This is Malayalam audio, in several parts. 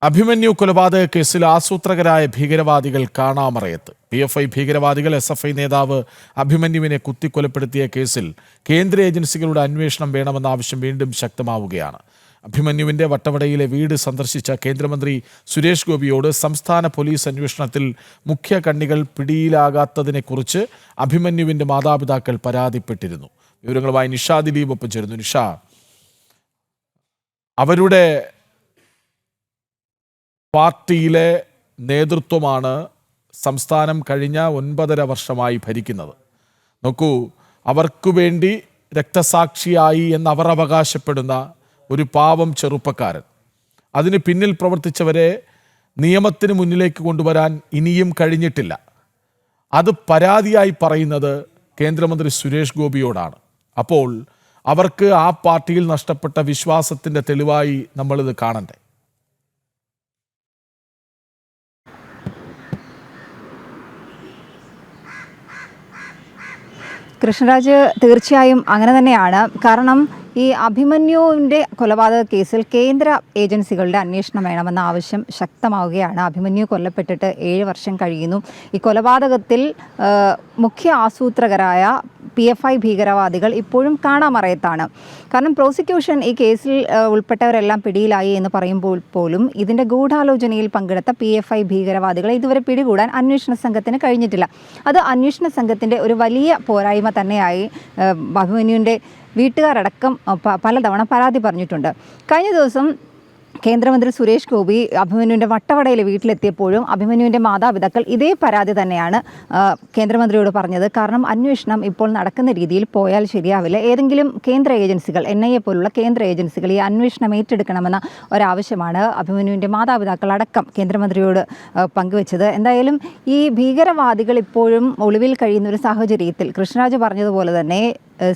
അഭിമന്യു കൊലപാതക കേസിൽ ആസൂത്രകരായ ഭീകരവാദികൾ കാണാമറയത്ത്. PFI ഭീകരവാദികൾ SFI നേതാവ് അഭിമന്യുവിനെ കുത്തിക്കൊലപ്പെടുത്തിയ കേസിൽ കേന്ദ്ര ഏജൻസികളുടെ അന്വേഷണം വേണമെന്ന ആവശ്യം വീണ്ടും ശക്തമാവുകയാണ്. അഭിമന്യുവിന്റെ വട്ടവടയിലെ വീട് സന്ദർശിച്ച കേന്ദ്രമന്ത്രി സുരേഷ് ഗോപിയോട് സംസ്ഥാന പോലീസ് അന്വേഷണത്തിൽ മുഖ്യ കണ്ണികൾ പിടിയിലാകാത്തതിനെക്കുറിച്ച് അഭിമന്യുവിന്റെ മാതാപിതാക്കൾ പരാതിപ്പെട്ടിരുന്നു. വിവരങ്ങളുമായി നിഷ ദിലീപ് ഒപ്പം ചേരുന്നു. നിഷ, അവരുടെ പാർട്ടിയിലെ നേതൃത്വമാണ് സംസ്ഥാനം കഴിഞ്ഞ 9.5 വർഷമായി ഭരിക്കുന്നത്. നോക്കൂ, അവർക്കു വേണ്ടി രക്തസാക്ഷിയായി എന്നവർ അവകാശപ്പെടുന്ന ഒരു പാവം ചെറുപ്പക്കാരൻ, അതിന് പിന്നിൽ പ്രവർത്തിച്ചവരെ നിയമത്തിന് മുന്നിലേക്ക് കൊണ്ടുവരാൻ ഇനിയും കഴിഞ്ഞിട്ടില്ല. അത് പരാതിയായി പറയുന്നത് കേന്ദ്രമന്ത്രി സുരേഷ് ഗോപിയോടാണ്. അപ്പോൾ അവർക്ക് ആ പാർട്ടിയിൽ നഷ്ടപ്പെട്ട വിശ്വാസത്തിൻ്റെ തെളിവായി നമ്മളിത് കാണണ്ടേ? കൃഷ്ണരാജ്, തീർച്ചയായും അങ്ങനെ തന്നെയാണ്. കാരണം ഈ അഭിമന്യുവിൻ്റെ കൊലപാതക കേസിൽ കേന്ദ്ര ഏജൻസികളുടെ അന്വേഷണം വേണമെന്ന ആവശ്യം ശക്തമാവുകയാണ്. അഭിമന്യു കൊല്ലപ്പെട്ടിട്ട് 7 വർഷം കഴിയുന്നു. ഈ കൊലപാതകത്തിൽ മുഖ്യ ആസൂത്രകരായ PFI ഭീകരവാദികൾ ഇപ്പോഴും കാണാമറയത്താണ്. കാരണം പ്രോസിക്യൂഷൻ ഈ കേസിൽ ഉൾപ്പെട്ടവരെല്ലാം പിടിയിലായി എന്ന് പറയുമ്പോൾ പോലും ഇതിൻ്റെ ഗൂഢാലോചനയിൽ പങ്കെടുത്ത PFI ഭീകരവാദികളെ ഇതുവരെ പിടികൂടാൻ അന്വേഷണ സംഘത്തിന് കഴിഞ്ഞിട്ടില്ല. അത് അന്വേഷണ സംഘത്തിൻ്റെ ഒരു വലിയ പോരായ്മ തന്നെയായി അഭിമന്യുവിൻ്റെ വീട്ടുകാരടക്കം പലതവണ പരാതി പറഞ്ഞിട്ടുണ്ട്. കഴിഞ്ഞ ദിവസം കേന്ദ്രമന്ത്രി സുരേഷ് ഗോപി അഭിമന്യുവിൻ്റെ വട്ടവടയിലെ വീട്ടിലെത്തിയപ്പോഴും അഭിമന്യുവിൻ്റെ മാതാപിതാക്കൾ ഇതേ പരാതി തന്നെയാണ് കേന്ദ്രമന്ത്രിയോട് പറഞ്ഞത്. കാരണം അന്വേഷണം ഇപ്പോൾ നടക്കുന്ന രീതിയിൽ പോയാൽ ശരിയാവില്ല. ഏതെങ്കിലും കേന്ദ്ര ഏജൻസികൾ, NIA പോലുള്ള കേന്ദ്ര ഏജൻസികൾ ഈ അന്വേഷണം ഏറ്റെടുക്കണമെന്ന ഒരാവശ്യമാണ് അഭിമന്യുവിൻ്റെ മാതാപിതാക്കൾ അടക്കം കേന്ദ്രമന്ത്രിയോട് പങ്കുവച്ചത്. എന്തായാലും ഈ ഭീകരവാദികൾ ഇപ്പോഴും ഒളിവിൽ കഴിയുന്ന ഒരു സാഹചര്യത്തിൽ കൃഷ്ണരാജ് പറഞ്ഞതുപോലെ തന്നെ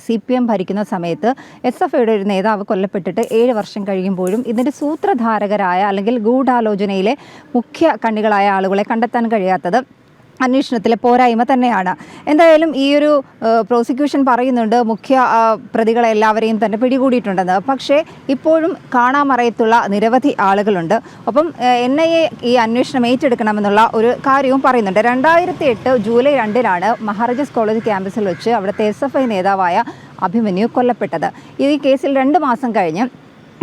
CPM ഭരിക്കുന്ന സമയത്ത് SFIയുടെ ഒരു നേതാവ് കൊല്ലപ്പെട്ടിട്ട് 7 വർഷം കഴിയുമ്പോഴും ഇതിൻ്റെ സൂത്രധാരകരായ അല്ലെങ്കിൽ ഗൂഢാലോചനയിലെ മുഖ്യ കണ്ണികളായ ആളുകളെ കണ്ടെത്താൻ കഴിയാത്തത് അന്വേഷണത്തിലെ പോരായ്മ തന്നെയാണ്. എന്തായാലും ഈ ഒരു പ്രോസിക്യൂഷൻ പറയുന്നുണ്ട് മുഖ്യ പ്രതികളെ എല്ലാവരെയും തന്നെ പിടികൂടിയിട്ടുണ്ടെന്ന്. പക്ഷേ ഇപ്പോഴും കാണാമറയത്തുള്ള നിരവധി ആളുകളുണ്ട്. ഒപ്പം NIA ഈ അന്വേഷണം ഏറ്റെടുക്കണമെന്നുള്ള ഒരു കാര്യവും പറയുന്നുണ്ട്. 2008 ജൂലൈ 2-നാണ് മഹാരാജാസ് കോളേജ് ക്യാമ്പസിൽ വെച്ച് അവിടുത്തെ SFI നേതാവായ അഭിമന്യു കൊല്ലപ്പെട്ടത്. ഈ കേസിൽ 2 മാസം കഴിഞ്ഞ്,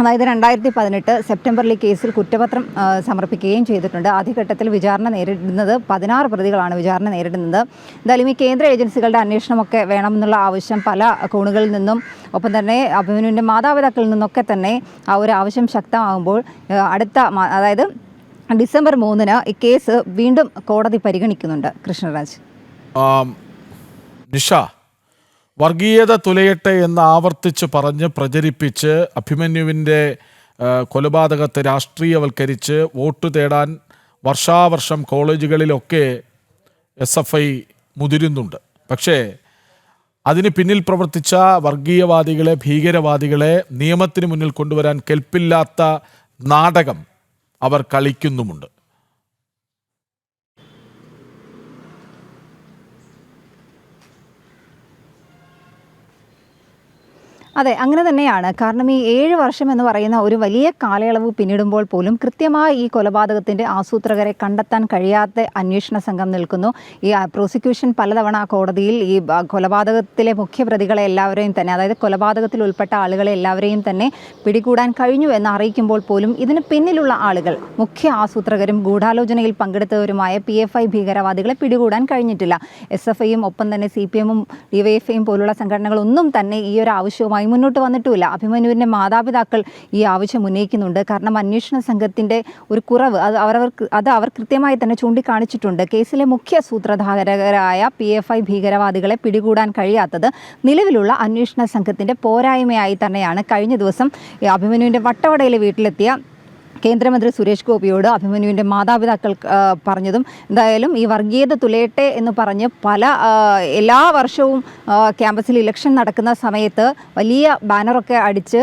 അതായത് 2018 സെപ്റ്റംബറിൽ ഈ കേസിൽ കുറ്റപത്രം സമർപ്പിക്കുകയും ചെയ്തിട്ടുണ്ട്. ആദ്യഘട്ടത്തിൽ വിചാരണ നേരിടുന്നത് 16 പ്രതികളാണ് വിചാരണ നേരിടുന്നത്. എന്തായാലും ഈ കേന്ദ്ര ഏജൻസികളുടെ അന്വേഷണമൊക്കെ വേണമെന്നുള്ള ആവശ്യം പല കോണുകളിൽ നിന്നും, ഒപ്പം തന്നെ അഭിമന്യുവിൻ്റെ മാതാപിതാക്കളിൽ നിന്നൊക്കെ തന്നെ ആ ഒരു ആവശ്യം ശക്തമാകുമ്പോൾ അതായത് ഡിസംബർ 3-ന് ഈ കേസ് വീണ്ടും കോടതി പരിഗണിക്കുന്നുണ്ട്. കൃഷ്ണരാജ്, നിഷ, വർഗീയത തുലയട്ടെ എന്ന് ആവർത്തിച്ച് പറഞ്ഞ് പ്രചരിപ്പിച്ച് അഭിമന്യുവിൻ്റെ കൊലപാതകത്തെ രാഷ്ട്രീയവൽക്കരിച്ച് വോട്ട് തേടാൻ വർഷാവർഷം കോളേജുകളിലൊക്കെ SFI മുതിരുന്നുണ്ട്. പക്ഷേ അതിന് പിന്നിൽ പ്രവർത്തിച്ച വർഗീയവാദികളെ, ഭീകരവാദികളെ നിയമത്തിന് മുന്നിൽ കൊണ്ടുവരാൻ കെൽപ്പില്ലാത്ത നാടകം അവർ കളിക്കുന്നുമുണ്ട്. അതെ, അങ്ങനെ തന്നെയാണ്. കാരണം ഈ 7 വർഷം എന്ന് പറയുന്ന ഒരു വലിയ കാലയളവ് പിന്നിടുമ്പോൾ പോലും കൃത്യമായി ഈ കൊലപാതകത്തിൻ്റെ ആസൂത്രകരെ കണ്ടെത്താൻ കഴിയാത്ത അന്വേഷണ സംഘം നിൽക്കുന്നു. ഈ പ്രോസിക്യൂഷൻ പലതവണ കോടതിയിൽ ഈ കൊലപാതകത്തിലെ മുഖ്യപ്രതികളെ എല്ലാവരെയും തന്നെ, അതായത് കൊലപാതകത്തിൽ ഉൾപ്പെട്ട ആളുകളെ എല്ലാവരെയും തന്നെ പിടികൂടാൻ കഴിഞ്ഞു എന്ന് അറിയിക്കുമ്പോൾ പോലും ഇതിന് പിന്നിലുള്ള ആളുകൾ, മുഖ്യ ആസൂത്രകരും ഗൂഢാലോചനയിൽ പങ്കെടുത്തവരുമായ PFI ഭീകരവാദികളെ പിടികൂടാൻ കഴിഞ്ഞിട്ടില്ല. SFIയും ഒപ്പം തന്നെ CPM-ഉം DYFIയും പോലുള്ള സംഘടനകളൊന്നും തന്നെ ഈ ഒരു ആവശ്യവുമായി മുന്നോട്ട് വന്നിട്ടുമില്ല. അഭിമന്യുവിൻ്റെ മാതാപിതാക്കൾ ഈ ആവശ്യം ഉന്നയിക്കുന്നുണ്ട്. കാരണം അന്വേഷണ സംഘത്തിൻ്റെ ഒരു കുറവ് അവർ കൃത്യമായി തന്നെ ചൂണ്ടിക്കാണിച്ചിട്ടുണ്ട്. കേസിലെ മുഖ്യ സൂത്രധാരകരായ PFI ഭീകരവാദികളെ പിടികൂടാൻ കഴിയാത്തത് നിലവിലുള്ള അന്വേഷണ സംഘത്തിൻ്റെ പോരായ്മയായി തന്നെയാണ് കഴിഞ്ഞ ദിവസം അഭിമന്യുവിൻ്റെ വട്ടവടയിലെ വീട്ടിലെത്തിയ കേന്ദ്രമന്ത്രി സുരേഷ് ഗോപിയോട് അഭിമന്യുവിൻ്റെ മാതാപിതാക്കൾ പറഞ്ഞതും. എന്തായാലും ഈ വർഗീയത തുലയട്ടെ എന്ന് പറഞ്ഞ് എല്ലാ വർഷവും ക്യാമ്പസിൽ ഇലക്ഷൻ നടക്കുന്ന സമയത്ത് വലിയ ബാനറൊക്കെ അടിച്ച്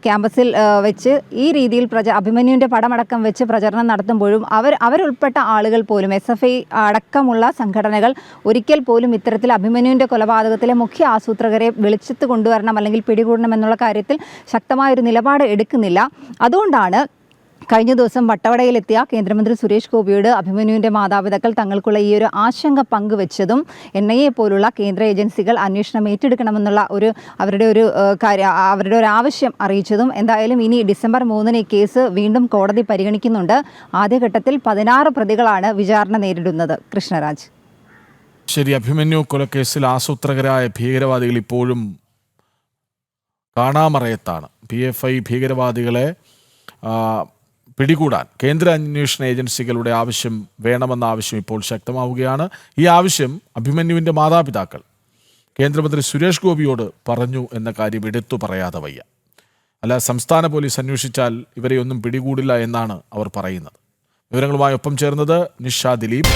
ക്യാമ്പസിൽ വെച്ച് ഈ രീതിയിൽ അഭിമന്യുവിൻ്റെ പടമടക്കം വെച്ച് പ്രചരണം നടത്തുമ്പോഴും അവരുൾപ്പെട്ട ആളുകൾ പോലും, SFI അടക്കമുള്ള സംഘടനകൾ ഒരിക്കൽ പോലും ഇത്തരത്തിൽ അഭിമന്യുവിൻ്റെ കൊലപാതകത്തിലെ മുഖ്യ ആസൂത്രകരെ വെളിച്ചത്ത് കൊണ്ടുവരണം അല്ലെങ്കിൽ പിടികൂടണം എന്നുള്ള കാര്യത്തിൽ ശക്തമായൊരു നിലപാട് എടുക്കുന്നില്ല. അതുകൊണ്ടാണ് കഴിഞ്ഞ ദിവസം വട്ടവടയിലെത്തിയ കേന്ദ്രമന്ത്രി സുരേഷ് ഗോപിയോട് അഭിമന്യുവിൻ്റെ മാതാപിതാക്കൾ തങ്ങൾക്കുള്ള ഈ ഒരു ആശങ്ക പങ്കുവച്ചതും NIA പോലുള്ള കേന്ദ്ര ഏജൻസികൾ അന്വേഷണം ഏറ്റെടുക്കണമെന്നുള്ള അവരുടെ ഒരു ആവശ്യം അറിയിച്ചതും എന്തായാലും ഇനി ഡിസംബർ 3 ഈ കേസ് വീണ്ടും കോടതി പരിഗണിക്കുന്നുണ്ട്. ആദ്യഘട്ടത്തിൽ 16 പ്രതികളാണ് വിചാരണ നേരിടുന്നത്. കൃഷ്ണരാജ്. ശരി, അഭിമന്യു കൊലക്കേസിൽ ആസൂത്രകരായ ഭീകരവാദികൾ ഇപ്പോഴും കാണാമറയത്താണ്. PFI ഭീകരവാദികളെ പിടികൂടാൻ കേന്ദ്ര അന്വേഷണ ഏജൻസികളുടെ ആവശ്യം വേണമെന്ന ആവശ്യം ഇപ്പോൾ ശക്തമാവുകയാണ്. ഈ ആവശ്യം അഭിമന്യുവിൻ്റെ മാതാപിതാക്കൾ കേന്ദ്രമന്ത്രി സുരേഷ് ഗോപിയോട് പറഞ്ഞു എന്ന കാര്യം എടുത്തു പറയാതെ വയ്യ. അല്ല, സംസ്ഥാന പോലീസ് അന്വേഷിച്ചാൽ ഇവരെയൊന്നും പിടികൂടില്ല എന്നാണ് അവർ പറയുന്നത്. വിവരങ്ങളുമായി ഒപ്പം ചേർന്നത് നിഷ ദിലീപ്.